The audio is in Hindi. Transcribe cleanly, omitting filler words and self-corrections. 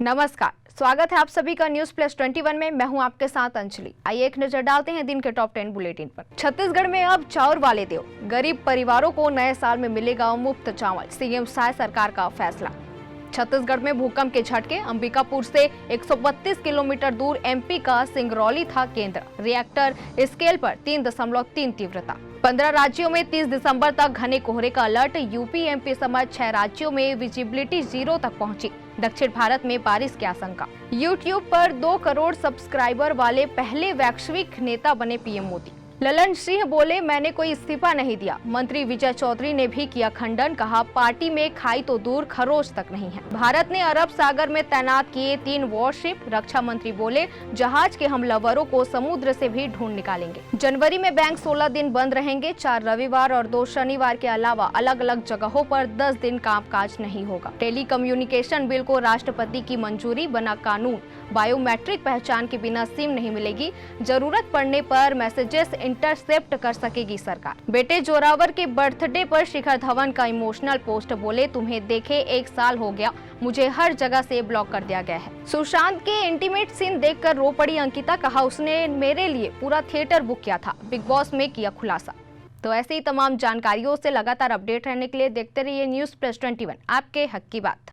नमस्कार, स्वागत है आप सभी का न्यूज प्लस 21 में। मैं हूं आपके साथ अंजलि। आइए एक नजर डालते हैं दिन के टॉप 10 बुलेटिन पर। छत्तीसगढ़ में अब चाउर वाले देव, गरीब परिवारों को नए साल में मिलेगा मुफ्त चावल, सीएम साय सरकार का फैसला। छत्तीसगढ़ में भूकंप के झटके, अंबिकापुर से 132 किलोमीटर दूर एमपी का सिंगरौली था केंद्र। रिएक्टर स्केल पर 3.3 तीव्रता। 15 राज्यों में 30 दिसंबर तक घने कोहरे का अलर्ट। यूपी एमपी समेत 6 राज्यों में विजिबिलिटी 0 तक पहुंची। दक्षिण भारत में बारिश की आशंका। यूट्यूब पर 2 करोड़ सब्सक्राइबर वाले पहले वैश्विक नेता बने पीएम मोदी। ललन सिंह बोले, मैंने कोई इस्तीफा नहीं दिया। मंत्री विजय चौधरी ने भी किया खंडन, कहा पार्टी में खाई तो दूर खरोच तक नहीं है। भारत ने अरब सागर में तैनात किए 3 वॉरशिप। रक्षा मंत्री बोले, जहाज के हमलावरों को समुद्र से भी ढूंढ निकालेंगे। जनवरी में बैंक 16 दिन बंद रहेंगे। 4 रविवार और 2 शनिवार के अलावा अलग अलग जगहों पर 10 दिन कामकाज नहीं होगा। टेली कम्युनिकेशन बिल को राष्ट्रपति की मंजूरी, बना कानून। बायोमेट्रिक पहचान के बिना सिम नहीं मिलेगी। जरूरत पड़ने पर मैसेजेस इंटरसेप्ट कर सकेगी सरकार। बेटे जोरावर के बर्थडे पर शिखर धवन का इमोशनल पोस्ट, बोले तुम्हें देखे 1 साल हो गया, मुझे हर जगह से ब्लॉक कर दिया गया है। सुशांत के इंटीमेट सीन देखकर रो पड़ी अंकिता, कहा उसने मेरे लिए पूरा थिएटर बुक किया था। बिग बॉस में किया खुलासा। तो ऐसे ही तमाम जानकारियों से लगातार अपडेट रहने के लिए देखते रहिए न्यूज प्लस 21, आपके हक की बात।